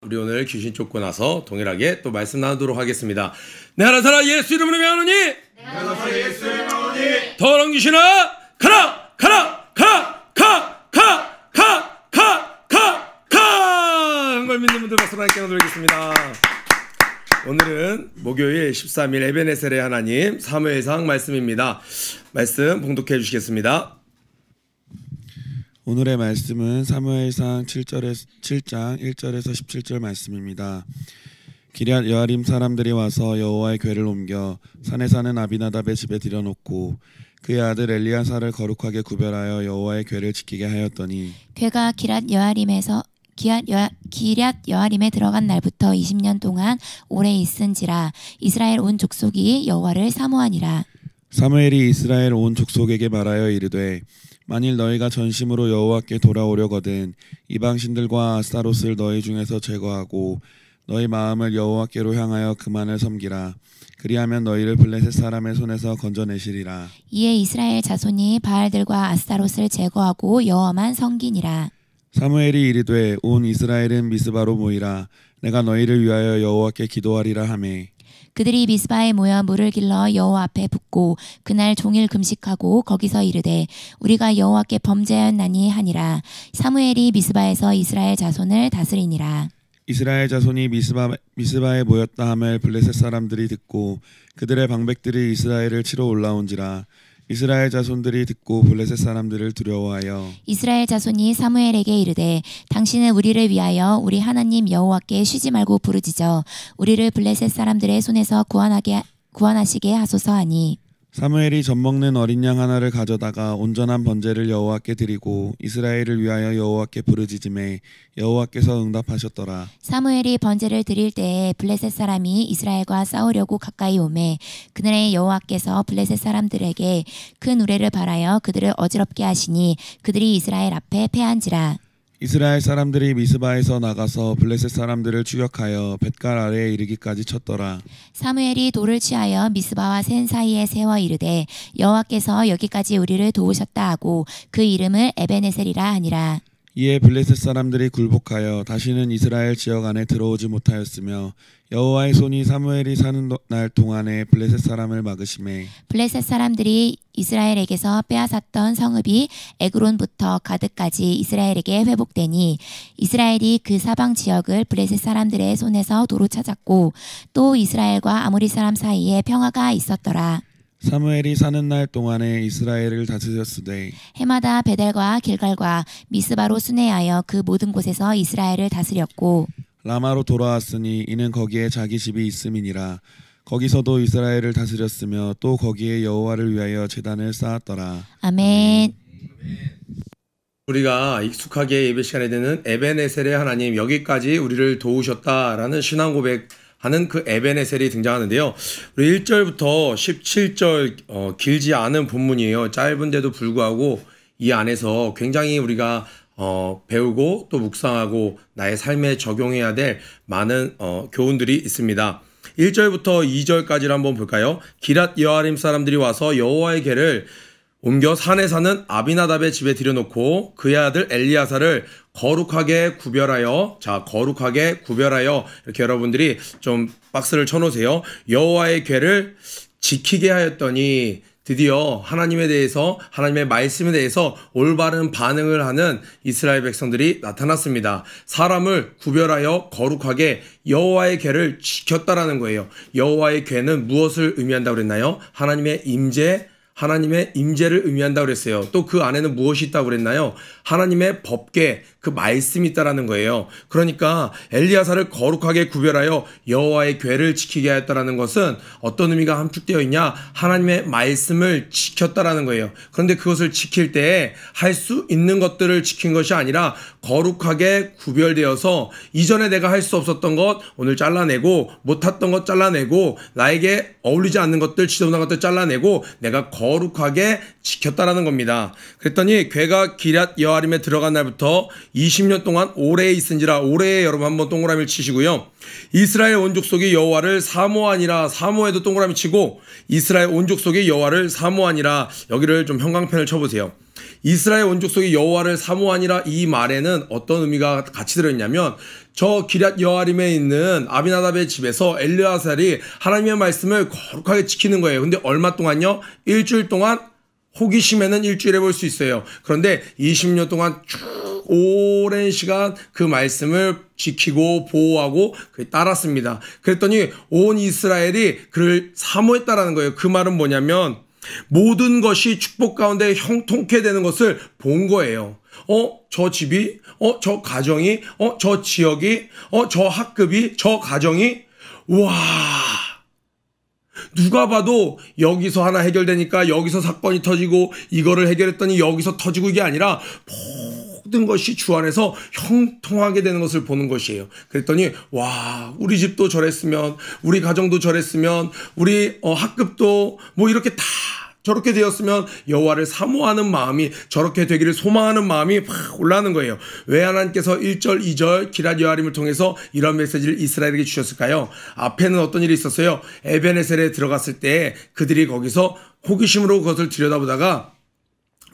우리 오늘 귀신 쫓고 나서 동일하게 또 말씀 나누도록 하겠습니다. 내 하나 살아 예수 이름으로 명하노니 내가 살아 예수 이름으로 명하노니 더러운 귀신아 가라 가라 가 가 가 가 가 가 가 한 걸 믿는 분들 박수로 함께 나누겠습니다. 오늘은 목요일 13일 에베네셀의 하나님 사무엘상 말씀입니다. 말씀 봉독해 주시겠습니다. 오늘의 말씀은 사무엘상 7장 1절에서 17절 말씀입니다. 기럇 여아림 사람들이 와서 여호와의 궤를 옮겨 산에 사는 아비나답의 집에 들여놓고 그의 아들 엘리야사를 거룩하게 구별하여 여호와의 궤를 지키게 하였더니 궤가 기럇 여아림에 들어간 날부터 20년 동안 오래 있은지라 이스라엘 온 족속이 여호와를 사모하니라. 사무엘이 이스라엘 온 족속에게 말하여 이르되 만일 너희가 전심으로 여호와께 돌아오려거든 이방신들과 아스타롯을 너희 중에서 제거하고 너희 마음을 여호와께로 향하여 그만을 섬기라. 그리하면 너희를 블레셋 사람의 손에서 건져내시리라. 이에 이스라엘 자손이 바알들과 아스타롯을 제거하고 여호와만 섬기니라. 사무엘이 이르되 온 이스라엘은 미스바로 모이라. 내가 너희를 위하여 여호와께 기도하리라 하매 그들이 미스바에 모여 물을 길러 여호와 앞에 붓고 그날 종일 금식하고 거기서 이르되 우리가 여호와께 범죄하였나니 하니라. 사무엘이 미스바에서 이스라엘 자손을 다스리니라. 이스라엘 자손이 미스바에 모였다 하며 블레셋 사람들이 듣고 그들의 방백들이 이스라엘을 치러 올라온지라. 이스라엘 자손들이 듣고 블레셋 사람들을 두려워하여 이스라엘 자손이 사무엘에게 이르되 당신은 우리를 위하여 우리 하나님 여호와께 쉬지 말고 부르짖어 우리를 블레셋 사람들의 손에서 구원하시게 하소서 하니 사무엘이 젖먹는 어린 양 하나를 가져다가 온전한 번제를 여호와께 드리고 이스라엘을 위하여 여호와께 부르짖음에 여호와께서 응답하셨더라. 사무엘이 번제를 드릴 때에 블레셋 사람이 이스라엘과 싸우려고 가까이 오매 그날에 여호와께서 블레셋 사람들에게 큰 우레를 발하여 그들을 어지럽게 하시니 그들이 이스라엘 앞에 패한지라. 이스라엘 사람들이 미스바에서 나가서 블레셋 사람들을 추격하여 벳갈 아래에 이르기까지 쳤더라. 사무엘이 돌을 취하여 미스바와 센 사이에 세워 이르되 여호와께서 여기까지 우리를 도우셨다 하고 그 이름을 에베네셀이라 하니라. 이에 블레셋 사람들이 굴복하여 다시는 이스라엘 지역 안에 들어오지 못하였으며 여호와의 손이 사무엘이 사는 날 동안에 블레셋 사람을 막으심에 블레셋 사람들이 이스라엘에게서 빼앗았던 성읍이 에그론부터 가드까지 이스라엘에게 회복되니 이스라엘이 그 사방 지역을 블레셋 사람들의 손에서 도로 찾았고 또 이스라엘과 아모리 사람 사이에 평화가 있었더라. 사무엘이 사는 날 동안에 이스라엘을 다스렸으되 해마다 베델과 길갈과 미스바로 순회하여 그 모든 곳에서 이스라엘을 다스렸고 라마로 돌아왔으니 이는 거기에 자기 집이 있음이니라. 거기서도 이스라엘을 다스렸으며 또 거기에 여호와를 위하여 제단을 쌓았더라. 아멘. 우리가 익숙하게 예배 시간에 되는 에베네셀의 하나님 여기까지 우리를 도우셨다라는 신앙 고백하는 그 에베네셀이 등장하는데요. 우리 1절부터 17절 길지 않은 본문이에요. 짧은데도 불구하고 이 안에서 굉장히 우리가 배우고 또 묵상하고 나의 삶에 적용해야 될 많은 교훈들이 있습니다. 1절부터 2절까지를 한번 볼까요? 기럇 여아림 사람들이 와서 여호와의 궤를 옮겨 산에 사는 아비나답의 집에 들여놓고 그의 아들 엘리야사를 거룩하게 구별하여 거룩하게 구별하여 이렇게 여러분들이 좀 박스를 쳐놓으세요. 여호와의 궤를 지키게 하였더니 드디어 하나님에 대해서 하나님의 말씀에 대해서 올바른 반응을 하는 이스라엘 백성들이 나타났습니다. 사람을 구별하여 거룩하게 여호와의 궤를 지켰다라는 거예요. 여호와의 궤는 무엇을 의미한다고 그랬나요? 하나님의 임재를 의미한다고 그랬어요. 또 그 안에는 무엇이 있다고 그랬나요? 하나님의 법궤, 그 말씀이 있다라는 거예요. 그러니까 엘리야사를 거룩하게 구별하여 여호와의 궤를 지키게 하였다라는 것은 어떤 의미가 함축되어 있냐? 하나님의 말씀을 지켰다라는 거예요. 그런데 그것을 지킬 때 할 수 있는 것들을 지킨 것이 아니라 거룩하게 구별되어서 이전에 내가 할 수 없었던 것 오늘 잘라내고 못했던 것 잘라내고 나에게 어울리지 않는 것들 지저분한 것들 잘라내고 내가 거룩하게 지켰다라는 겁니다. 그랬더니 궤가 기럇 여아림에 들어간 날부터 20년 동안 오래 있은지라. 오래에 여러분 한번 동그라미를 치시고요. 이스라엘 온 족속이 여호와를 사모하니라. 사모에도 동그라미 치고 이스라엘 온 족속이 여호와를 사모하니라. 여기를 좀 형광펜을 쳐보세요. 이스라엘 온 족속이 여호와를 사모하니라 이 말에는 어떤 의미가 같이 들어있냐면 저 기럇 여아림에 있는 아비나답의 집에서 엘르아살이 하나님의 말씀을 거룩하게 지키는 거예요. 근데 얼마 동안요? 일주일 동안. 호기심에는 일주일에 볼 수 있어요. 그런데 20년 동안 쭉 오랜 시간 그 말씀을 지키고 보호하고 따랐습니다. 그랬더니 온 이스라엘이 그를 사모했다라는 거예요. 그 말은 뭐냐면 모든 것이 축복 가운데 형통케 되는 것을 본 거예요. 저 집이, 저 가정이, 저 지역이, 저 학급이, 저 가정이, 와. 누가 봐도 여기서 하나 해결되니까 여기서 사건이 터지고 이거를 해결했더니 여기서 터지고 이게 아니라 모든 것이 주 안에서 형통하게 되는 것을 보는 것이에요. 그랬더니 와, 우리 집도 저랬으면, 우리 가정도 저랬으면, 우리 학급도 뭐 이렇게 다 저렇게 되었으면 여호와를 사모하는 마음이, 저렇게 되기를 소망하는 마음이 막 올라가는 거예요. 왜 하나님께서 1절, 2절 기럇 여아림을 통해서 이런 메시지를 이스라엘에게 주셨을까요? 앞에는 어떤 일이 있었어요? 에벤에셀에 들어갔을 때 그들이 거기서 호기심으로 그것을 들여다보다가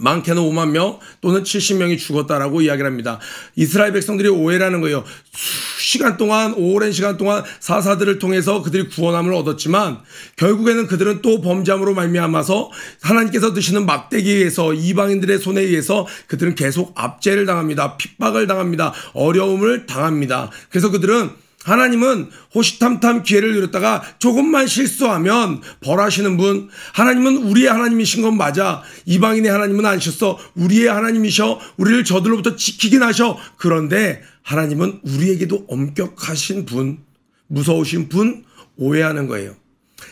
많게는 5만 명 또는 70명이 죽었다라고 이야기를 합니다. 이스라엘 백성들이 오해라는 거예요. 수시간 동안, 오랜 시간 동안 사사들을 통해서 그들이 구원함을 얻었지만 결국에는 그들은 또 범죄함으로 말미암아서 하나님께서 드시는 막대기에 의해서, 이방인들의 손에 의해서 그들은 계속 압제를 당합니다. 핍박을 당합니다. 어려움을 당합니다. 그래서 그들은, 하나님은 호시탐탐 기회를 누렸다가 조금만 실수하면 벌하시는 분, 하나님은 우리의 하나님이신 건 맞아. 이방인의 하나님은 아니셨어. 우리의 하나님이셔. 우리를 저들로부터 지키긴 하셔. 그런데 하나님은 우리에게도 엄격하신 분, 무서우신 분, 오해하는 거예요.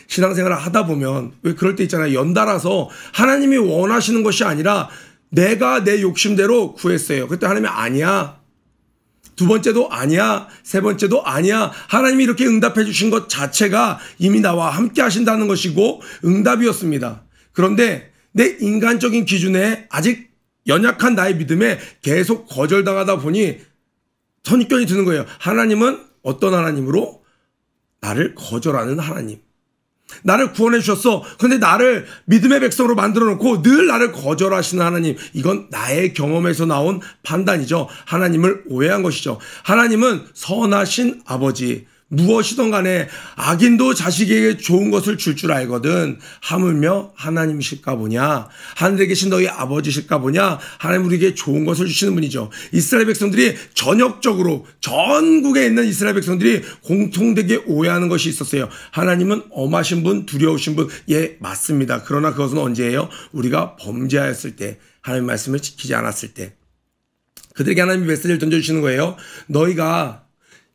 신앙생활을 하다 보면 왜 그럴 때 있잖아요. 연달아서 하나님이 원하시는 것이 아니라 내가 내 욕심대로 구했어요. 그때 하나님이 아니야. 두 번째도 아니야. 세 번째도 아니야. 하나님이 이렇게 응답해 주신 것 자체가 이미 나와 함께 하신다는 것이고 응답이었습니다. 그런데 내 인간적인 기준에 아직 연약한 나의 믿음에 계속 거절당하다 보니 선입견이 드는 거예요. 하나님은 어떤 하나님으로? 나를 거절하는 하나님. 나를 구원해 주셨어. 그런데 나를 믿음의 백성으로 만들어 놓고 늘 나를 거절하시는 하나님. 이건 나의 경험에서 나온 판단이죠. 하나님을 오해한 것이죠. 하나님은 선하신 아버지. 무엇이든 간에 악인도 자식에게 좋은 것을 줄 알거든. 하물며 하나님이실까 보냐. 하늘에 계신 너희 아버지실까 보냐. 하나님 우리에게 좋은 것을 주시는 분이죠. 이스라엘 백성들이 전역적으로, 전국에 있는 이스라엘 백성들이 공통되게 오해하는 것이 있었어요. 하나님은 엄하신 분, 두려우신 분. 예, 맞습니다. 그러나 그것은 언제예요? 우리가 범죄하였을 때, 하나님 말씀을 지키지 않았을 때. 그들에게 하나님이 메시지를 던져주시는 거예요. 너희가,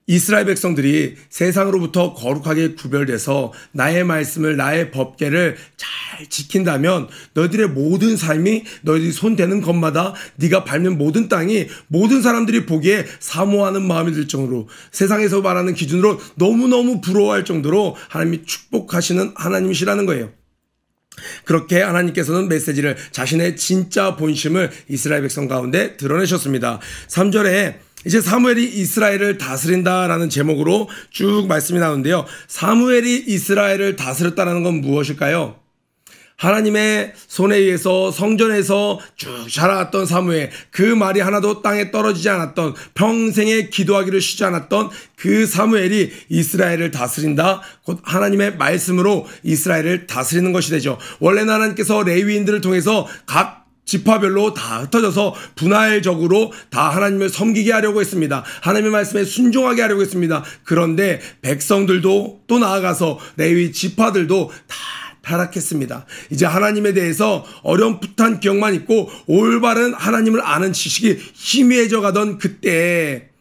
이스라엘 백성들이 세상으로부터 거룩하게 구별돼서 나의 말씀을, 나의 법궤를 잘 지킨다면 너희들의 모든 삶이, 너희들이 손대는 것마다, 네가 밟는 모든 땅이 모든 사람들이 보기에 사모하는 마음이 들 정도로, 세상에서 말하는 기준으로 너무너무 부러워할 정도로 하나님이 축복하시는 하나님이시라는 거예요. 그렇게 하나님께서는 메시지를, 자신의 진짜 본심을 이스라엘 백성 가운데 드러내셨습니다. 3절에 이제 사무엘이 이스라엘을 다스린다라는 제목으로 쭉 말씀이 나오는데요. 사무엘이 이스라엘을 다스렸다는 건 무엇일까요? 하나님의 손에 의해서 성전에서 쭉 자라왔던 사무엘, 그 말이 하나도 땅에 떨어지지 않았던, 평생에 기도하기를 쉬지 않았던 그 사무엘이 이스라엘을 다스린다. 곧 하나님의 말씀으로 이스라엘을 다스리는 것이 되죠. 원래는 하나님께서 레위인들을 통해서 각 지파별로 다 흩어져서 분할적으로 다 하나님을 섬기게 하려고 했습니다. 하나님의 말씀에 순종하게 하려고 했습니다. 그런데 백성들도, 또 나아가서 레위 지파들도 다 타락했습니다. 이제 하나님에 대해서 어렴풋한 기억만 있고 올바른 하나님을 아는 지식이 희미해져 가던 그때,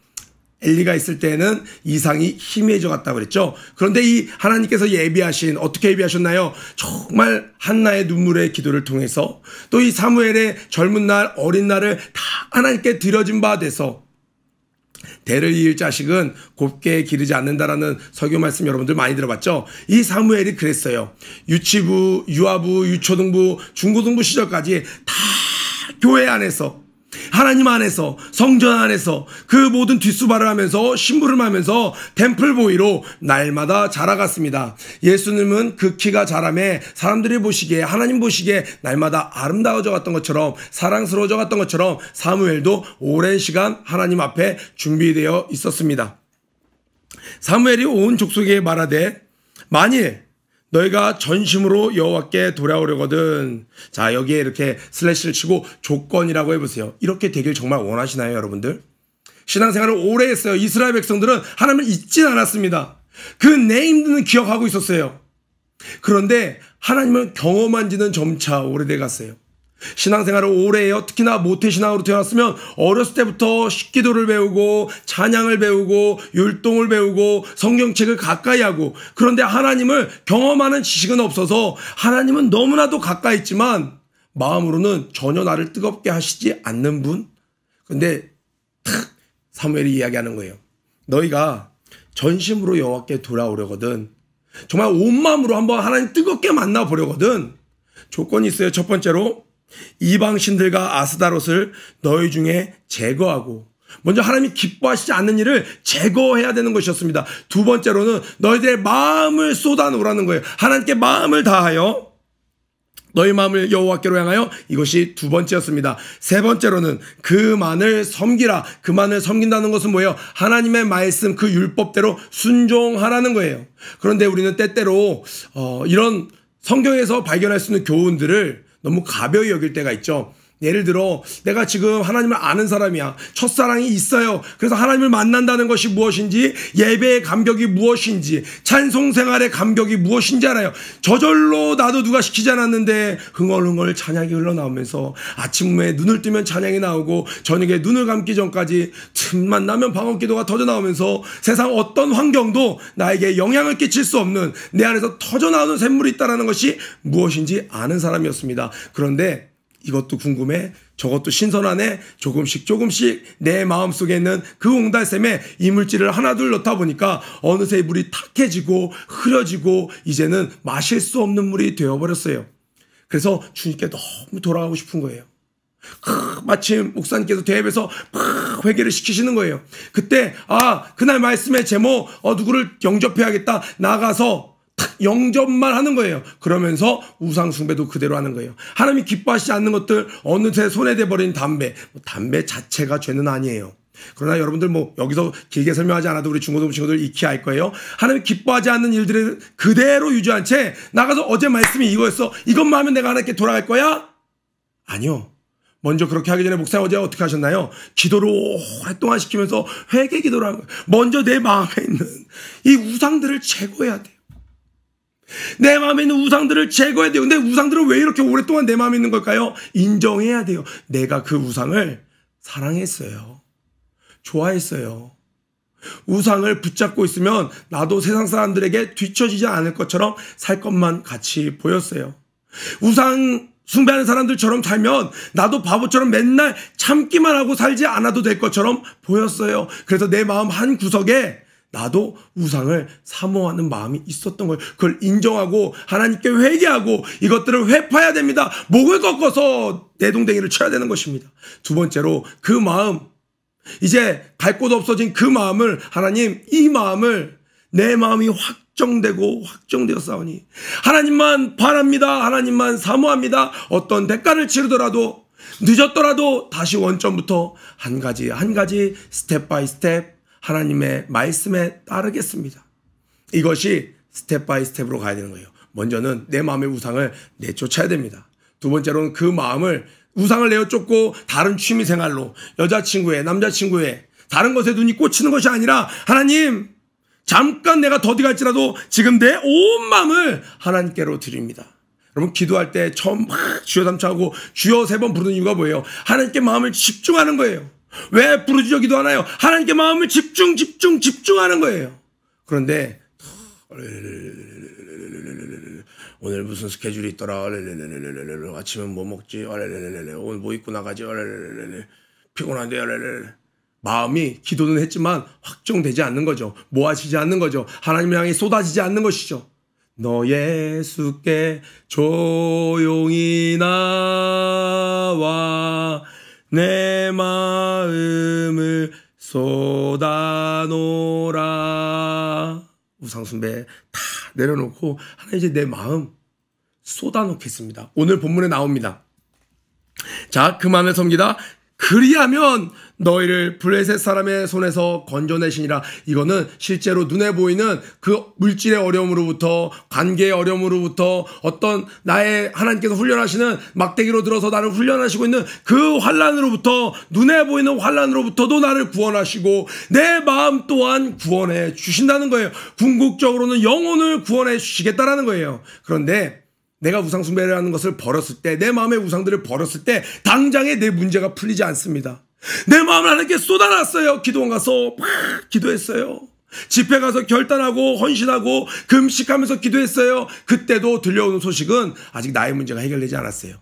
엘리가 있을 때는 이상이 희미해져 갔다고 그랬죠. 그런데 이 하나님께서 예비하신, 어떻게 예비하셨나요? 정말 한나의 눈물의 기도를 통해서, 또 이 사무엘의 젊은 날, 어린 날을 다 하나님께 드려진 바 돼서 대를 이을 자식은 곱게 기르지 않는다라는 설교 말씀 여러분들 많이 들어봤죠? 이 사무엘이 그랬어요. 유치부, 유아부, 유초등부, 중고등부 시절까지 다 교회 안에서 하나님 안에서, 성전 안에서 그 모든 뒷수발을 하면서 심부름하면서 템플보이로 날마다 자라갔습니다. 예수님은 그 키가 자라매 사람들이 보시기에, 하나님 보시기에 날마다 아름다워져 갔던 것처럼, 사랑스러워져 갔던 것처럼 사무엘도 오랜 시간 하나님 앞에 준비되어 있었습니다. 사무엘이 온 족속에게 말하되 만일 너희가 전심으로 여호와께 돌아오려거든. 자, 여기에 이렇게 슬래시를 치고 조건이라고 해보세요. 이렇게 되길 정말 원하시나요, 여러분들? 신앙생활을 오래 했어요. 이스라엘 백성들은 하나님을 잊진 않았습니다. 그 네임들은 기억하고 있었어요. 그런데 하나님을 경험한 지는 점차 오래돼 갔어요. 신앙생활을 오래 해요. 특히나 모태신앙으로 태어났으면 어렸을 때부터 식기도를 배우고 찬양을 배우고 율동을 배우고 성경책을 가까이 하고, 그런데 하나님을 경험하는 지식은 없어서 하나님은 너무나도 가까이 있지만 마음으로는 전혀 나를 뜨겁게 하시지 않는 분. 근데 탁 사무엘이 이야기하는 거예요. 너희가 전심으로 여호와께 돌아오려거든, 정말 온 마음으로 한번 하나님 뜨겁게 만나보려거든, 조건이 있어요. 첫 번째로 이방신들과 아스다롯을 너희 중에 제거하고, 먼저 하나님이 기뻐하시지 않는 일을 제거해야 되는 것이었습니다. 두 번째로는 너희들의 마음을 쏟아놓으라는 거예요. 하나님께 마음을 다하여 너희 마음을 여호와께로 향하여, 이것이 두 번째였습니다. 세 번째로는 그만을 섬기라. 그만을 섬긴다는 것은 뭐예요? 하나님의 말씀, 그 율법대로 순종하라는 거예요. 그런데 우리는 때때로 이런 성경에서 발견할 수 있는 교훈들을 너무 가벼이 여길 때가 있죠. 예를 들어 내가 지금 하나님을 아는 사람이야. 첫사랑이 있어요. 그래서 하나님을 만난다는 것이 무엇인지, 예배의 감격이 무엇인지, 찬송생활의 감격이 무엇인지 알아요. 저절로 나도 누가 시키지 않았는데 흥얼흥얼 찬양이 흘러나오면서 아침에 눈을 뜨면 찬양이 나오고 저녁에 눈을 감기 전까지 틈만 나면 방언기도가 터져나오면서 세상 어떤 환경도 나에게 영향을 끼칠 수 없는 내 안에서 터져나오는 샘물이 있다는 것이 무엇인지 아는 사람이었습니다. 그런데 이것도 궁금해, 저것도 신선하네, 조금씩 내 마음속에 있는 그 옹달샘에 이물질을 하나둘 넣다 보니까 어느새 물이 탁해지고 흐려지고 이제는 마실 수 없는 물이 되어버렸어요. 그래서 주님께 너무 돌아가고 싶은 거예요. 마침 목사님께서 대회에서 회개를 시키시는 거예요. 그때 그날 말씀의 제목 누구를 영접해야겠다, 나가서 영접만 하는 거예요. 그러면서 우상숭배도 그대로 하는 거예요. 하나님이 기뻐하시지 않는 것들, 어느새 손에 대버린 담배, 담배 자체가 죄는 아니에요. 그러나 여러분들 여기서 길게 설명하지 않아도 우리 중고등 친구들 익히 알 거예요. 하나님이 기뻐하지 않는 일들을 그대로 유지한 채 나가서 어제 말씀이 이거였어, 이것만 하면 내가 하나님께 돌아갈 거야? 아니요. 먼저 그렇게 하기 전에 목사님 어제 어떻게 하셨나요? 기도를 오랫동안 시키면서 회개 기도를 하는 거예요. 먼저 내 마음에 있는 이 우상들을 제거해야 돼요. 내 마음에 있는 우상들을 제거해야 돼요. 근데 우상들은 왜 이렇게 오랫동안 내 마음에 있는 걸까요? 인정해야 돼요. 내가 그 우상을 사랑했어요. 좋아했어요. 우상을 붙잡고 있으면 나도 세상 사람들에게 뒤처지지 않을 것처럼 살 것만 같이 보였어요. 우상 숭배하는 사람들처럼 살면 나도 바보처럼 맨날 참기만 하고 살지 않아도 될 것처럼 보였어요. 그래서 내 마음 한 구석에 나도 우상을 사모하는 마음이 있었던 거예요. 그걸 인정하고 하나님께 회개하고 이것들을 회파해야 됩니다. 목을 꺾어서 내동댕이를 쳐야 되는 것입니다. 두 번째로 그 마음, 이제 갈 곳 없어진 그 마음을, 하나님 이 마음을, 내 마음이 확정되었사오니 하나님만 바랍니다. 하나님만 사모합니다. 어떤 대가를 치르더라도, 늦었더라도 다시 원점부터 한 가지 스텝 바이 스텝 하나님의 말씀에 따르겠습니다. 이것이 스텝 바이 스텝으로 가야 되는 거예요. 먼저는 내 마음의 우상을 내쫓아야 됩니다. 두 번째로는 그 마음을, 우상을 내어쫓고 다른 취미생활로, 여자친구에, 남자친구에, 다른 것에 눈이 꽂히는 것이 아니라, 하나님 잠깐 내가 더디 갈지라도 지금 내 온 마음을 하나님께로 드립니다. 여러분 기도할 때 처음 막 주여 삼창하고 주여 3번 부르는 이유가 뭐예요? 하나님께 마음을 집중하는 거예요. 왜 부르짖어 기도하나요? 하나님께 마음을 집중하는 거예요. 그런데 오늘 무슨 스케줄이 있더라, 아침은 뭐 먹지, 오늘 뭐 입고 나가지, 피곤한데, 마음이 기도는 했지만 확정되지 않는 거죠. 모아지지 않는 거죠. 하나님을 향해 쏟아지지 않는 것이죠. 너 예수께 조용히 나와 내 마음을 쏟아놓으라. 우상숭배 다 내려놓고 하나님 이제 내 마음 쏟아놓겠습니다. 오늘 본문에 나옵니다. 자, 그 마음에 섬기다. 그리하면 너희를 블레셋 사람의 손에서 건져내시니라. 이거는 실제로 눈에 보이는 그 물질의 어려움으로부터, 관계의 어려움으로부터, 어떤 나의 하나님께서 훈련하시는 막대기로 들어서 나를 훈련하시고 있는 그 환난으로부터, 눈에 보이는 환난으로부터도 나를 구원하시고 내 마음 또한 구원해 주신다는 거예요. 궁극적으로는 영혼을 구원해 주시겠다라는 거예요. 그런데 내가 우상숭배를 하는 것을 버렸을 때, 내 마음의 우상들을 버렸을 때 당장에 내 문제가 풀리지 않습니다. 내 마음을 하나님께 쏟아놨어요. 기도원 가서 막 기도했어요. 집회 가서 결단하고 헌신하고 금식하면서 기도했어요. 그때도 들려오는 소식은 아직 나의 문제가 해결되지 않았어요.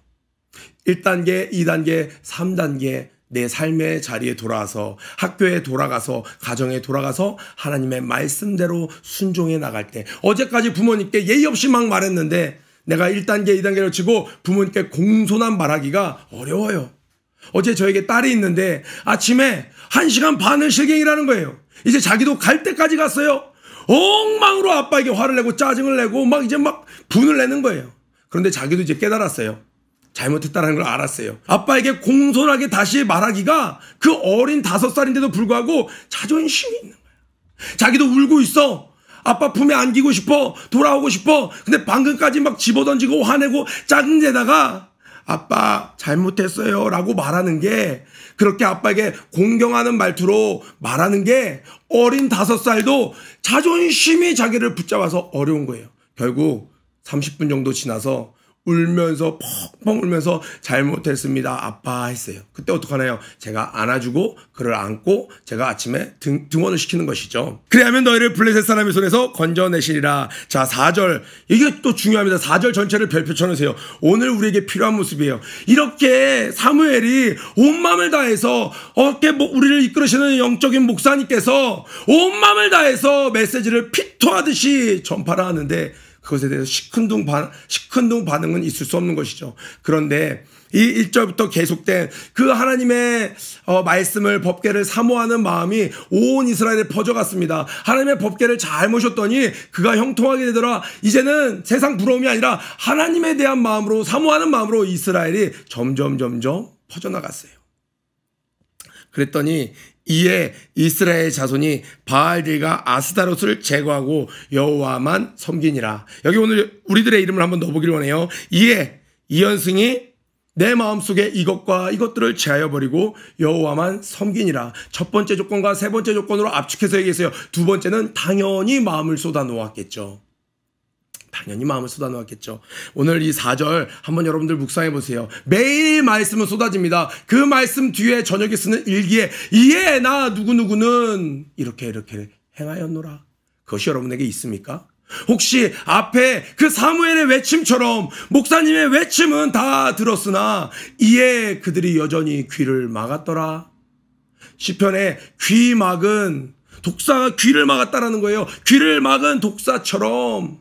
1단계, 2단계, 3단계 내 삶의 자리에 돌아와서, 학교에 돌아가서, 가정에 돌아가서 하나님의 말씀대로 순종해 나갈 때, 어제까지 부모님께 예의 없이 막 말했는데 내가 1단계, 2단계를 치고 부모님께 공손한 말하기가 어려워요. 어제 저에게 딸이 있는데 아침에 1시간 반을 실갱이라는 거예요. 이제 자기도 갈 때까지 갔어요. 엉망으로 아빠에게 화를 내고 짜증을 내고 막 이제 막 분을 내는 거예요. 그런데 자기도 이제 깨달았어요. 잘못했다는 걸 알았어요. 아빠에게 공손하게 다시 말하기가 그 어린 5살인데도 불구하고 자존심이 있는 거예요. 자기도 울고 있어. 아빠 품에 안기고 싶어. 돌아오고 싶어. 근데 방금까지 막 집어던지고 화내고 짜증내다가 아빠 잘못했어요 라고 말하는 게, 그렇게 아빠에게 공경하는 말투로 말하는 게 어린 5살도 자존심이 자기를 붙잡아서 어려운 거예요. 결국 30분 정도 지나서 울면서 펑펑 울면서 잘못했습니다 아빠 했어요. 그때 어떡하나요? 제가 안아주고 그를 안고 제가 아침에 등원을 시키는 것이죠. 그래야면 너희를 블레셋 사람의 손에서 건져내시리라. 자, 4절 이게 또 중요합니다. 4절 전체를 별표 쳐놓으세요. 오늘 우리에게 필요한 모습이에요. 이렇게 사무엘이 온 마음을 다해서 우리를 이끌으시는 영적인 목사님께서 온 마음을 다해서 메시지를 피토하듯이 전파를 하는데 그것에 대해서 시큰둥 반응은 있을 수 없는 것이죠. 그런데 이 1절부터 계속된 그 하나님의 말씀을, 법궤를 사모하는 마음이 온 이스라엘에 퍼져갔습니다. 하나님의 법궤를 잘 모셨더니 그가 형통하게 되더라. 이제는 세상 부러움이 아니라 하나님에 대한 마음으로, 사모하는 마음으로 이스라엘이 점점 퍼져나갔어요. 그랬더니 이에 이스라엘 자손이 바알들과 아스타롯을 제거하고 여호와만 섬기니라. 여기 오늘 우리들의 이름을 한번 넣어보길 원해요. 이에 이현승이 내 마음속에 이것과 이것들을 제하여 버리고 여호와만 섬기니라. 첫 번째 조건과 세 번째 조건으로 압축해서 얘기했어요. 두 번째는 당연히 마음을 쏟아놓았겠죠. 당연히 마음을 쏟아놓았겠죠. 오늘 이 4절 한번 여러분들 묵상해 보세요. 매일 말씀은 쏟아집니다. 그 말씀 뒤에 저녁에 쓰는 일기에 이에 나 누구누구는 이렇게 행하였노라. 그것이 여러분에게 있습니까? 혹시 앞에 그 사무엘의 외침처럼 목사님의 외침은 다 들었으나 이에 그들이 여전히 귀를 막았더라. 시편에 귀 막은 독사가 귀를 막았다라는 거예요. 귀를 막은 독사처럼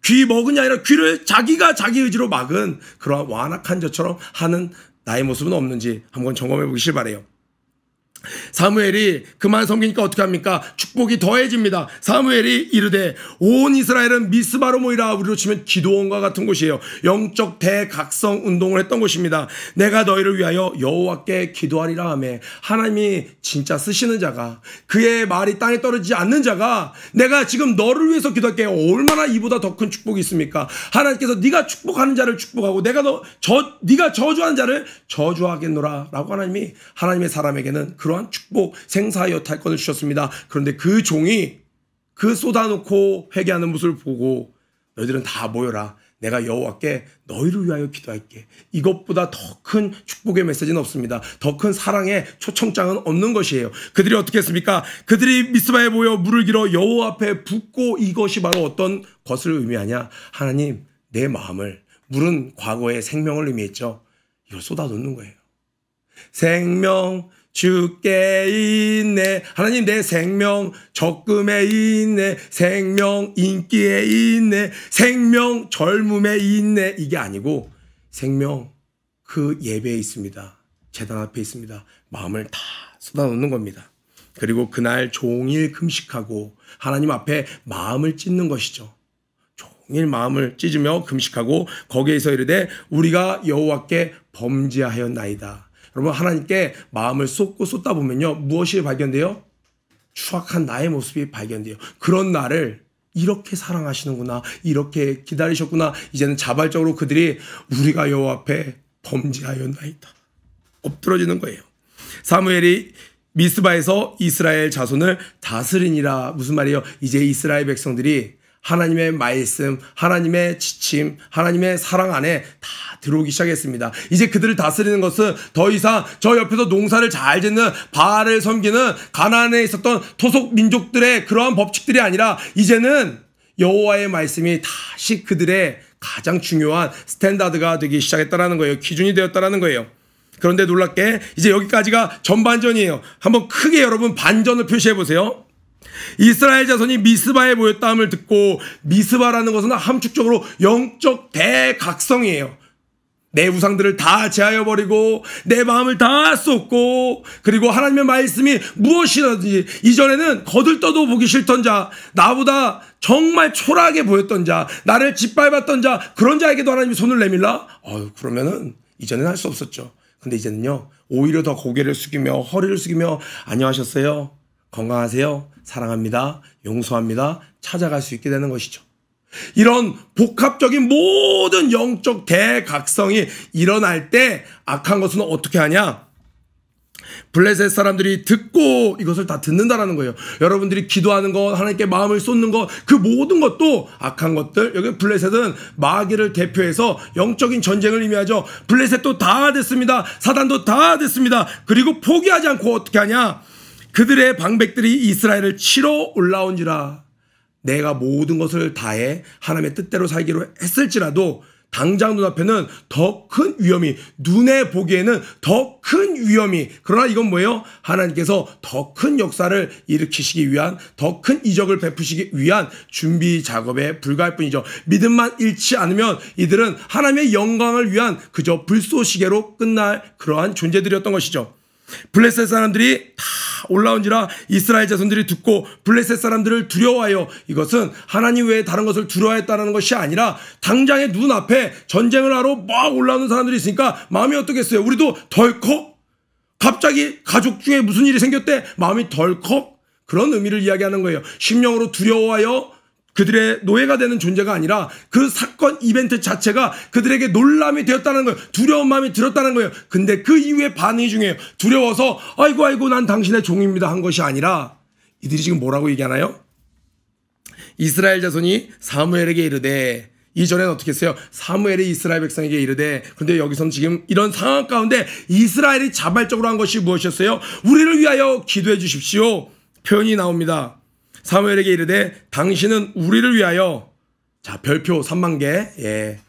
귀 먹은이 아니라 귀를 자기가 자기 의지로 막은 그러한 완악한 자처럼 하는 나의 모습은 없는지 한번 점검해 보시길 바라요. 사무엘이 그만 섬기니까 어떻게 합니까? 축복이 더해집니다. 사무엘이 이르되 온 이스라엘은 미스바로 모이라. 우리로 치면 기도원과 같은 곳이에요. 영적 대각성 운동을 했던 곳입니다. 내가 너희를 위하여 여호와께 기도하리라 하며, 하나님이 진짜 쓰시는 자가, 그의 말이 땅에 떨어지지 않는 자가 내가 지금 너를 위해서 기도할게. 얼마나 이보다 더 큰 축복이 있습니까? 하나님께서 네가 축복하는 자를 축복하고 네가 저주하는 자를 저주하겠노라 라고 하나님이 하나님의 사람에게는 그런 축복, 생사의 여탈권을 주셨습니다. 그런데 그 종이 그 쏟아놓고 회개하는 모습을 보고 너희들은 다 모여라. 내가 여호와께 너희를 위하여 기도할게. 이것보다 더 큰 축복의 메시지는 없습니다. 더 큰 사랑의 초청장은 없는 것이에요. 그들이 어떻게 했습니까? 그들이 미스바에 모여 물을 길어 여호와 앞에 붓고, 이것이 바로 어떤 것을 의미하냐? 하나님, 내 마음을, 물은 과거의 생명을 의미했죠. 이걸 쏟아놓는 거예요. 생명 주께 있네. 하나님, 내 생명 적금에 있네. 생명 인기에 있네. 생명 젊음에 있네. 이게 아니고 생명 그 예배에 있습니다. 제단 앞에 있습니다. 마음을 다 쏟아놓는 겁니다. 그리고 그날 종일 금식하고 하나님 앞에 마음을 찢는 것이죠. 종일 마음을 찢으며 금식하고 거기에서 이르되 우리가 여호와께 범죄하였나이다. 여러분, 하나님께 마음을 쏟다 보면요, 무엇이 발견돼요? 추악한 나의 모습이 발견돼요. 그런 나를 이렇게 사랑하시는구나, 이렇게 기다리셨구나. 이제는 자발적으로 그들이 우리가 여호와 앞에 범죄하였나이다, 엎드러지는 거예요. 사무엘이 미스바에서 이스라엘 자손을 다스리니라. 무슨 말이에요? 이제 이스라엘 백성들이 하나님의 말씀, 하나님의 지침, 하나님의 사랑 안에 다 들어오기 시작했습니다. 이제 그들을 다스리는 것은 더 이상 저 옆에서 농사를 잘 짓는 바알을 섬기는 가나안에 있었던 토속 민족들의 그러한 법칙들이 아니라 이제는 여호와의 말씀이 다시 그들의 가장 중요한 스탠다드가 되기 시작했다라는 거예요. 기준이 되었다라는 거예요. 그런데 놀랍게 이제 여기까지가 전반전이에요. 한번 크게 여러분 반전을 표시해 보세요. 이스라엘 자손이 미스바에 모였다함을 듣고, 미스바라는 것은 함축적으로 영적 대각성이에요. 내 우상들을 다 제하여버리고 내 마음을 다 쏟고, 그리고 하나님의 말씀이 무엇이든지 이전에는 거들떠도 보기 싫던 자, 나보다 정말 초라하게 보였던 자, 나를 짓밟았던 자, 그런 자에게도 하나님이 손을 내밀라? 그러면은 이전에는 할 수 없었죠. 근데 이제는요, 오히려 더 고개를 숙이며 허리를 숙이며 안녕하셨어요? 건강하세요? 사랑합니다. 용서합니다. 찾아갈 수 있게 되는 것이죠. 이런 복합적인 모든 영적 대각성이 일어날 때 악한 것은 어떻게 하냐? 블레셋 사람들이 듣고 이것을 다 듣는다라는 거예요. 여러분들이 기도하는 것, 하나님께 마음을 쏟는 것, 그 모든 것도 악한 것들. 여기 블레셋은 마귀를 대표해서 영적인 전쟁을 의미하죠. 블레셋도 다 됐습니다. 사단도 다 됐습니다. 그리고 포기하지 않고 어떻게 하냐? 그들의 방백들이 이스라엘을 치러 올라온지라. 내가 모든 것을 다해 하나님의 뜻대로 살기로 했을지라도 당장 눈앞에는 더 큰 위험이, 눈에 보기에는 더 큰 위험이, 그러나 이건 뭐예요? 하나님께서 더 큰 역사를 일으키시기 위한, 더 큰 이적을 베푸시기 위한 준비 작업에 불과할 뿐이죠. 믿음만 잃지 않으면 이들은 하나님의 영광을 위한 그저 불쏘시개로 끝날 그러한 존재들이었던 것이죠. 블레셋 사람들이 다 올라온지라 이스라엘 자손들이 듣고 블레셋 사람들을 두려워하여, 이것은 하나님 외에 다른 것을 두려워했다는 것이 아니라 당장의 눈앞에 전쟁을 하러 막 올라오는 사람들이 있으니까 마음이 어떻겠어요? 우리도 덜컥, 갑자기 가족 중에 무슨 일이 생겼대, 마음이 덜컥, 그런 의미를 이야기하는 거예요. 심령으로 두려워하여 그들의 노예가 되는 존재가 아니라 그 사건 이벤트 자체가 그들에게 놀람이 되었다는 거예요. 두려운 마음이 들었다는 거예요. 근데 그 이후에 반응이 중요해요. 두려워서 아이고 난 당신의 종입니다 한 것이 아니라, 이들이 지금 뭐라고 얘기하나요? 이스라엘 자손이 사무엘에게 이르되, 이전에는 어떻게 했어요? 사무엘이 이스라엘 백성에게 이르되, 그런데 여기서는 지금 이런 상황 가운데 이스라엘이 자발적으로 한 것이 무엇이었어요? 우리를 위하여 기도해 주십시오. 표현이 나옵니다. 사무엘에게 이르되 당신은 우리를 위하여, 자, 별표 3만 개, 예,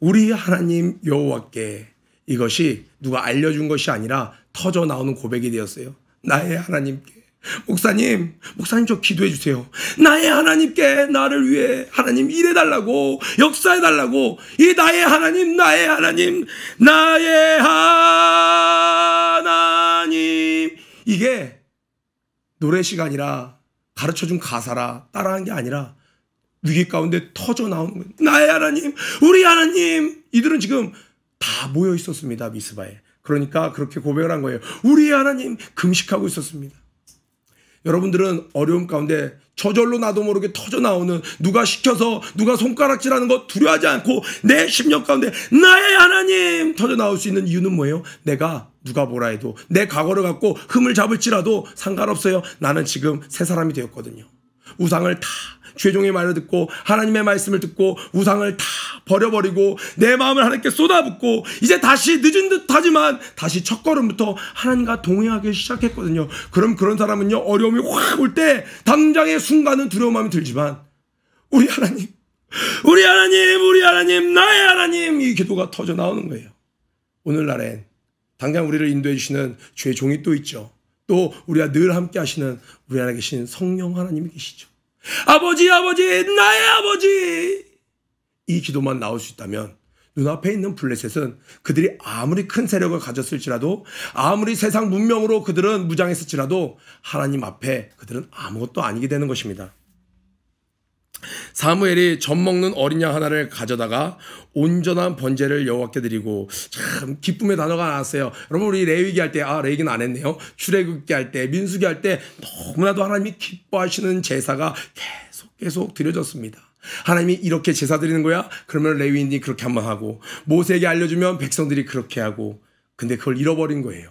우리 하나님 여호와께, 이것이 누가 알려준 것이 아니라 터져 나오는 고백이 되었어요. 나의 하나님께, 목사님 저 기도해 주세요. 나의 하나님께 나를 위해 하나님 일해달라고, 역사해달라고. 이 나의 하나님, 나의 하나님, 나의 하나님, 이게 노래 시간이라 가르쳐준 가사라 따라한 게 아니라 위기 가운데 터져 나오는 거예요. 나의 하나님, 우리 하나님. 이들은 지금 다 모여 있었습니다, 미스바에. 그러니까 그렇게 고백을 한 거예요. 우리 하나님. 금식하고 있었습니다. 여러분들은 어려움 가운데 저절로 나도 모르게 터져 나오는, 누가 시켜서 누가 손가락질하는 거 두려워하지 않고 내 심령 가운데 나의 하나님 터져 나올 수 있는 이유는 뭐예요? 내가 누가 뭐라 해도, 내 과거를 갖고 흠을 잡을지라도 상관없어요. 나는 지금 새 사람이 되었거든요. 우상을 다, 죄종의 말을 듣고 하나님의 말씀을 듣고 우상을 다 버려버리고 내 마음을 하나님께 쏟아붓고 이제 다시 늦은 듯하지만 다시 첫걸음부터 하나님과 동행하기 시작했거든요. 그럼 그런 사람은요, 어려움이 확 올 때 당장의 순간은 두려운 마음이 들지만 우리 하나님, 우리 하나님, 우리 하나님, 나의 하나님, 이 기도가 터져 나오는 거예요. 오늘날엔 당장 우리를 인도해 주시는 주의 종이 또 있죠. 또 우리와 늘 함께 하시는 우리 안에 계신 성령 하나님이 계시죠. 아버지, 아버지, 나의 아버지. 이 기도만 나올 수 있다면 눈앞에 있는 블레셋은 그들이 아무리 큰 세력을 가졌을지라도 아무리 세상 문명으로 그들은 무장했을지라도 하나님 앞에 그들은 아무것도 아니게 되는 것입니다. 사무엘이 젖 먹는 어린 양 하나를 가져다가 온전한 번제를 여호와께 드리고, 참 기쁨의 단어가 나왔어요. 여러분, 우리 레위기 할 때, 레위기는 안 했네요. 출애굽기 할 때, 민수기 할 때 너무나도 하나님이 기뻐하시는 제사가 계속 드려졌습니다. 하나님이 이렇게 제사 드리는 거야? 그러면 레위인이 그렇게 한번 하고, 모세에게 알려주면 백성들이 그렇게 하고, 근데 그걸 잃어버린 거예요.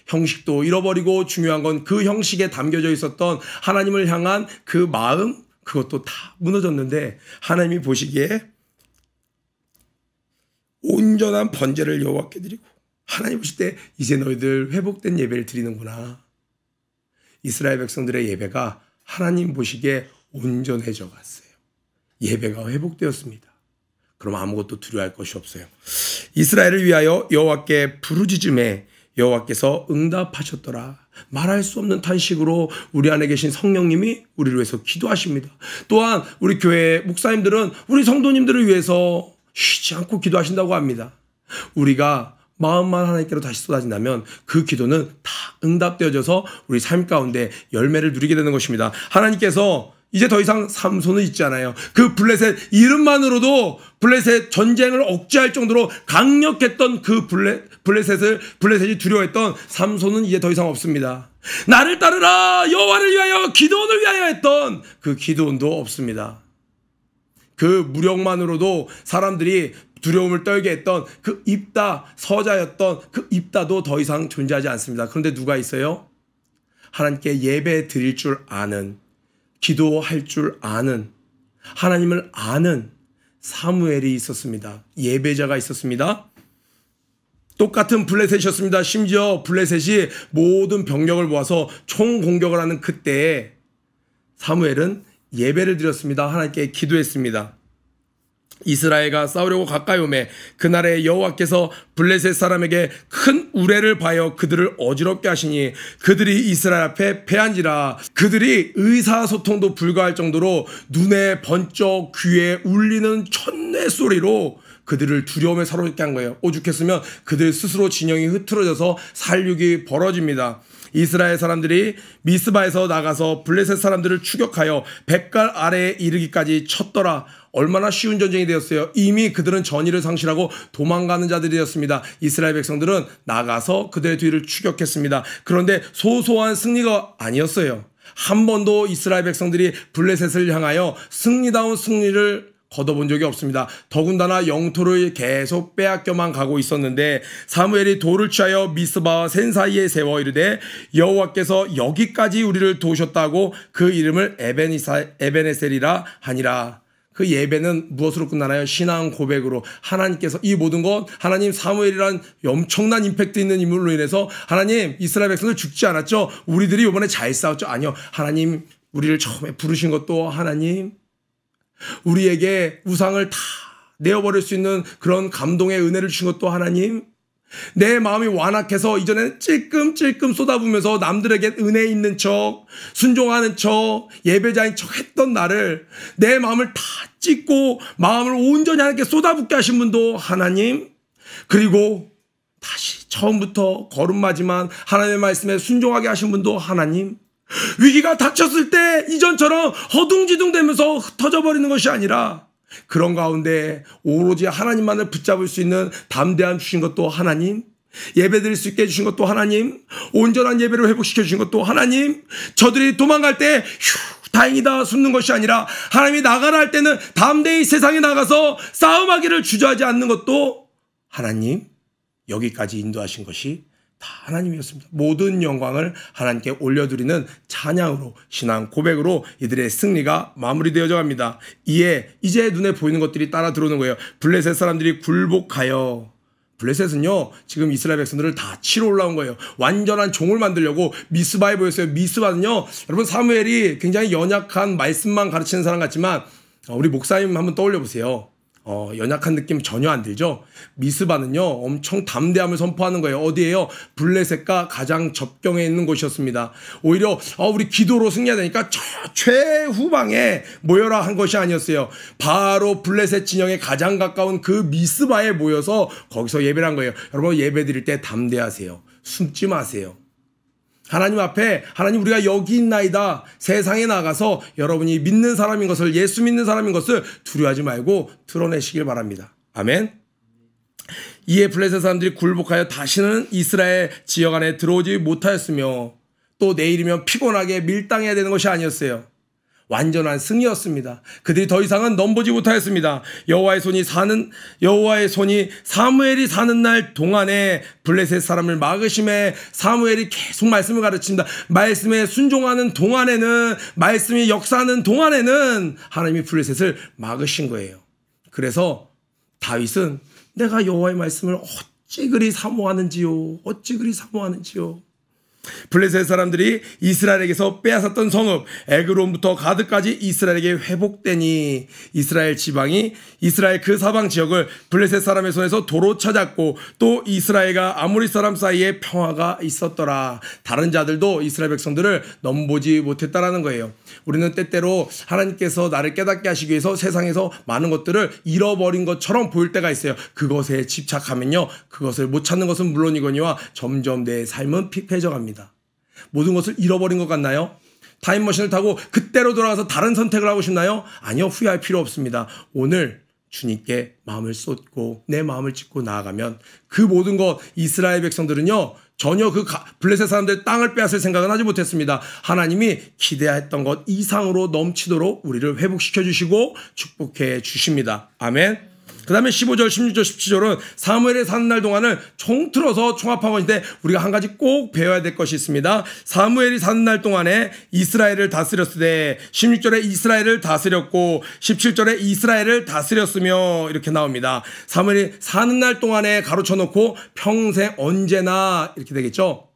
형식도 잃어버리고, 중요한 건 그 형식에 담겨져 있었던 하나님을 향한 그 마음, 그것도 다 무너졌는데, 하나님이 보시기에 온전한 번제를 여호와께 드리고, 하나님 보실 때 이제 너희들 회복된 예배를 드리는구나. 이스라엘 백성들의 예배가 하나님 보시기에 온전해져 갔어요. 예배가 회복되었습니다. 그럼 아무것도 두려워할 것이 없어요. 이스라엘을 위하여 여호와께 부르짖음에 여호와께서 응답하셨더라. 말할 수 없는 탄식으로 우리 안에 계신 성령님이 우리를 위해서 기도하십니다. 또한 우리 교회 목사님들은 우리 성도님들을 위해서 쉬지 않고 기도하신다고 합니다. 우리가 마음만 하나님께로 다시 쏟아진다면 그 기도는 다 응답되어져서 우리 삶 가운데 열매를 누리게 되는 것입니다. 하나님께서 이제 더 이상 삼손은 있지 않아요. 그 블레셋 이름만으로도 블레셋 전쟁을 억제할 정도로 강력했던 그 블레셋이 두려워했던 삼손은 이제 더 이상 없습니다. 나를 따르라, 여호와를 위하여, 기드온을 위하여 했던 그 기드온도 없습니다. 그 무력만으로도 사람들이 두려움을 떨게 했던 그 입다, 서자였던 그 입다도 더 이상 존재하지 않습니다. 그런데 누가 있어요? 하나님께 예배 드릴 줄 아는, 기도할 줄 아는, 하나님을 아는 사무엘이 있었습니다. 예배자가 있었습니다. 똑같은 블레셋이었습니다. 심지어 블레셋이 모든 병력을 모아서 총공격을 하는 그때에 사무엘은 예배를 드렸습니다. 하나님께 기도했습니다. 이스라엘과 싸우려고 가까이 오매 그날에 여호와께서 블레셋 사람에게 큰 우레를 바여 그들을 어지럽게 하시니 그들이 이스라엘 앞에 패한지라. 그들이 의사소통도 불가할 정도로 눈에 번쩍 귀에 울리는 천내 소리로 그들을 두려움에 사로잡게 한 거예요. 오죽했으면 그들 스스로 진영이 흐트러져서 살육이 벌어집니다. 이스라엘 사람들이 미스바에서 나가서 블레셋 사람들을 추격하여 뱃갈 아래에 이르기까지 쳤더라. 얼마나 쉬운 전쟁이 되었어요. 이미 그들은 전의를 상실하고 도망가는 자들이었습니다. 이스라엘 백성들은 나가서 그들의 뒤를 추격했습니다. 그런데 소소한 승리가 아니었어요. 한 번도 이스라엘 백성들이 블레셋을 향하여 승리다운 승리를 거둬본 적이 없습니다. 더군다나 영토를 계속 빼앗겨만 가고 있었는데 사무엘이 돌을 취하여 미스바와 센 사이에 세워 이르되 여호와께서 여기까지 우리를 도우셨다고 그 이름을 에벤에셀이라 하니라. 그 예배는 무엇으로 끝나나요? 신앙 고백으로. 하나님께서 이 모든 것, 하나님, 사무엘이란 엄청난 임팩트 있는 인물로 인해서 하나님, 이스라엘 백성들 죽지 않았죠? 우리들이 이번에 잘 싸웠죠? 아니요. 하나님, 우리를 처음에 부르신 것도 하나님, 우리에게 우상을 다 내어버릴 수 있는 그런 감동의 은혜를 주신 것도 하나님, 내 마음이 완악해서 이전에는 찔끔찔끔 쏟아부으면서 남들에게 은혜 있는 척, 순종하는 척, 예배자인 척 했던 나를 내 마음을 다 찢고 마음을 온전히 하나님께 쏟아붓게 하신 분도 하나님, 그리고 다시 처음부터 걸음마지만 하나님의 말씀에 순종하게 하신 분도 하나님, 위기가 닥쳤을 때 이전처럼 허둥지둥대면서 흩어져버리는 것이 아니라 그런 가운데 오로지 하나님만을 붙잡을 수 있는 담대함 주신 것도 하나님, 예배드릴 수 있게 해주신 것도 하나님, 온전한 예배를 회복시켜 주신 것도 하나님, 저들이 도망갈 때 다행이다 숨는 것이 아니라 하나님이 나가라 할 때는 담대히 세상에 나가서 싸움하기를 주저하지 않는 것도 하나님, 여기까지 인도하신 것이 다 하나님이었습니다. 모든 영광을 하나님께 올려드리는 찬양으로, 신앙 고백으로 이들의 승리가 마무리되어져 갑니다. 이제 눈에 보이는 것들이 따라 들어오는 거예요. 블레셋 사람들이 굴복하여, 블레셋은요 지금 이스라엘 백성들을 다 치러 올라온 거예요. 완전한 종을 만들려고 미스바에 보였어요. 미스바는요, 여러분, 사무엘이 굉장히 연약한 말씀만 가르치는 사람 같지만 우리 목사님 한번 떠올려 보세요. 연약한 느낌 전혀 안 들죠. 미스바는요 엄청 담대함을 선포하는 거예요. 어디에요? 블레셋과 가장 접경에 있는 곳이었습니다. 오히려 우리 기도로 승리해야 되니까 최후방에 모여라 한 것이 아니었어요. 바로 블레셋 진영에 가장 가까운 그 미스바에 모여서 거기서 예배를 한 거예요. 여러분 예배 드릴 때 담대하세요. 숨지 마세요. 하나님 앞에 하나님 우리가 여기 있나이다. 세상에 나가서 여러분이 믿는 사람인 것을 예수 믿는 사람인 것을 두려워하지 말고 드러내시길 바랍니다. 아멘. 이에 블레셋 사람들이 굴복하여 다시는 이스라엘 지역 안에 들어오지 못하였으며 또 내일이면 피곤하게 밀당해야 되는 것이 아니었어요. 완전한 승리였습니다. 그들이 더 이상은 넘보지 못하였습니다. 여호와의 손이 사무엘이 사는 날 동안에 블레셋 사람을 막으심에 사무엘이 계속 말씀을 가르칩니다. 말씀에 순종하는 동안에는 말씀이 역사하는 동안에는 하나님이 블레셋을 막으신 거예요. 그래서 다윗은 내가 여호와의 말씀을 어찌 그리 사모하는지요. 블레셋 사람들이 이스라엘에게서 빼앗았던 성읍 에그론부터 가드까지 이스라엘에게 회복되니 이스라엘 지방이 이스라엘 그 사방 지역을 블레셋 사람의 손에서 도로 찾았고 또 이스라엘과 아모리 사람 사이에 평화가 있었더라. 다른 자들도 이스라엘 백성들을 넘보지 못했다라는 거예요. 우리는 때때로 하나님께서 나를 깨닫게 하시기 위해서 세상에서 많은 것들을 잃어버린 것처럼 보일 때가 있어요. 그것에 집착하면요 그것을 못 찾는 것은 물론이거니와 점점 내 삶은 피폐해져 갑니다. 모든 것을 잃어버린 것 같나요? 타임머신을 타고 그때로 돌아가서 다른 선택을 하고 싶나요? 아니요, 후회할 필요 없습니다. 오늘 주님께 마음을 쏟고 내 마음을 찢고 나아가면 그 모든 것 이스라엘 백성들은요 전혀 그 블레셋 사람들의 땅을 빼앗을 생각은 하지 못했습니다. 하나님이 기대했던 것 이상으로 넘치도록 우리를 회복시켜 주시고 축복해 주십니다. 아멘. 그 다음에 15절, 16절, 17절은 사무엘의 사는 날 동안을 총틀어서 총합한 것인데 우리가 한 가지 꼭 배워야 될 것이 있습니다. 사무엘이 사는 날 동안에 이스라엘을 다스렸을 때 16절에 이스라엘을 다스렸고 17절에 이스라엘을 다스렸으며 이렇게 나옵니다. 사무엘이 사는 날 동안에 가로쳐 놓고 평생 언제나 이렇게 되겠죠.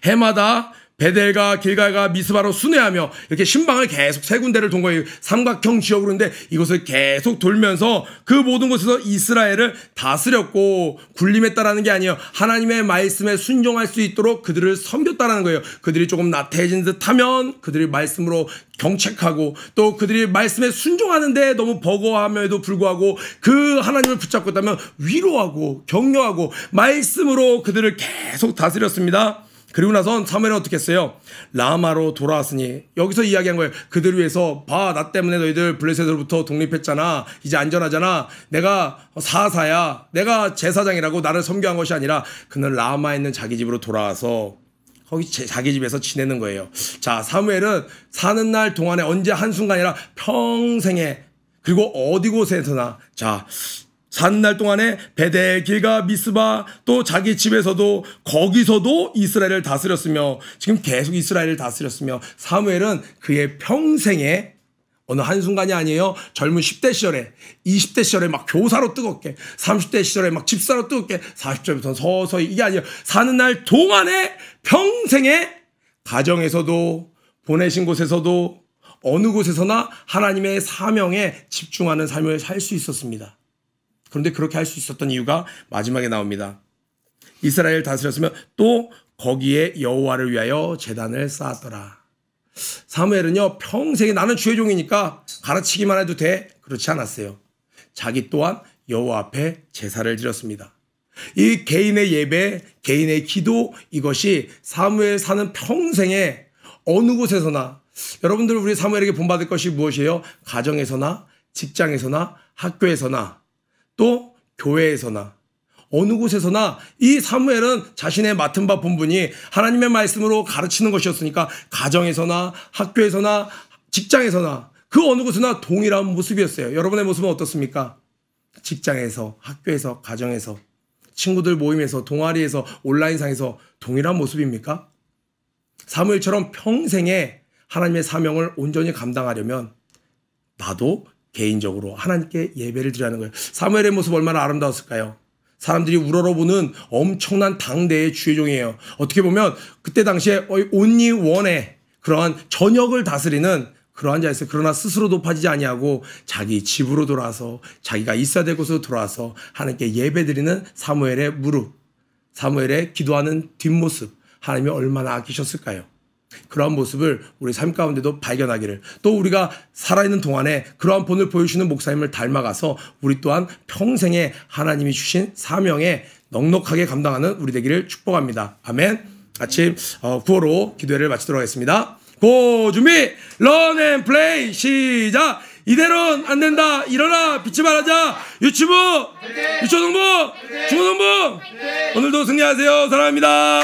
해마다 베델과 길갈과 미스바로 순회하며 이렇게 신방을 계속 세 군데를 돈 거예요. 삼각형 지역으로 있는데 이곳을 계속 돌면서 그 모든 곳에서 이스라엘을 다스렸고 군림했다라는 게 아니에요. 하나님의 말씀에 순종할 수 있도록 그들을 섬겼다라는 거예요. 그들이 조금 나태해진 듯하면 그들이 말씀으로 경책하고 또 그들이 말씀에 순종하는데 너무 버거워함에도 불구하고 그 하나님을 붙잡고 있다면 위로하고 격려하고 말씀으로 그들을 계속 다스렸습니다. 그리고 나선 사무엘은 어떻게 했어요? 라마로 돌아왔으니 여기서 이야기한 거예요. 그들을 위해서 봐, 나 때문에 너희들 블레셋으로부터 독립했잖아. 이제 안전하잖아. 내가 사사야. 내가 제사장이라고 나를 섬겨한 것이 아니라 그는 라마에 있는 자기 집으로 돌아와서 거기 자기 집에서 지내는 거예요. 자, 사무엘은 사는 날 동안에 언제 한순간이 아니라 평생에 그리고 어디 곳에서나 자 사는 날 동안에 베델, 길가, 미스바 또 자기 집에서도 거기서도 이스라엘을 다스렸으며 지금 계속 이스라엘을 다스렸으며 사무엘은 그의 평생에 어느 한순간이 아니에요. 젊은 10대 시절에 20대 시절에 막 교사로 뜨겁게 30대 시절에 막 집사로 뜨겁게 40절부터는 서서히 이게 아니에요. 사는 날 동안에 평생에 가정에서도 보내신 곳에서도 어느 곳에서나 하나님의 사명에 집중하는 삶을 살 수 있었습니다. 그런데 그렇게 할 수 있었던 이유가 마지막에 나옵니다. 이스라엘 다스렸으면 또 거기에 여호와를 위하여 제단을 쌓았더라. 사무엘은요 평생에 나는 주의 종이니까 가르치기만 해도 돼. 그렇지 않았어요. 자기 또한 여호와 앞에 제사를 드렸습니다. 이 개인의 예배, 개인의 기도 이것이 사무엘 사는 평생에 어느 곳에서나 여러분들 우리 사무엘에게 본받을 것이 무엇이에요? 가정에서나 직장에서나 학교에서나 또 교회에서나 어느 곳에서나 이 사무엘은 자신의 맡은 바 본분이 하나님의 말씀으로 가르치는 것이었으니까 가정에서나 학교에서나 직장에서나 그 어느 곳에나 동일한 모습이었어요. 여러분의 모습은 어떻습니까? 직장에서, 학교에서, 가정에서, 친구들 모임에서, 동아리에서, 온라인상에서 동일한 모습입니까? 사무엘처럼 평생에 하나님의 사명을 온전히 감당하려면 나도 개인적으로 하나님께 예배를 드리는 거예요. 사무엘의 모습 얼마나 아름다웠을까요? 사람들이 우러러보는 엄청난 당대의 주의 종이에요. 어떻게 보면 그때 당시에 only one의 그러한 전역을 다스리는 그러한 자에서 그러나 스스로도 빠지지 아니하고 자기 집으로 돌아와서 자기가 있어야 될 곳으로 돌아와서 하나님께 예배드리는 사무엘의 무릎, 사무엘의 기도하는 뒷모습, 하나님이 얼마나 아끼셨을까요? 그러한 모습을 우리 삶 가운데도 발견하기를, 또 우리가 살아있는 동안에 그러한 본을 보여주시는 목사님을 닮아가서 우리 또한 평생에 하나님이 주신 사명에 넉넉하게 감당하는 우리 되기를 축복합니다. 아멘. 아침 구호로 기도회를 마치도록 하겠습니다. 고 준비 런앤플레이 시작. 이대로는 안 된다. 일어나 빛이 발하자. 유치부 유초등부 중고등부 오늘도 승리하세요. 사랑합니다.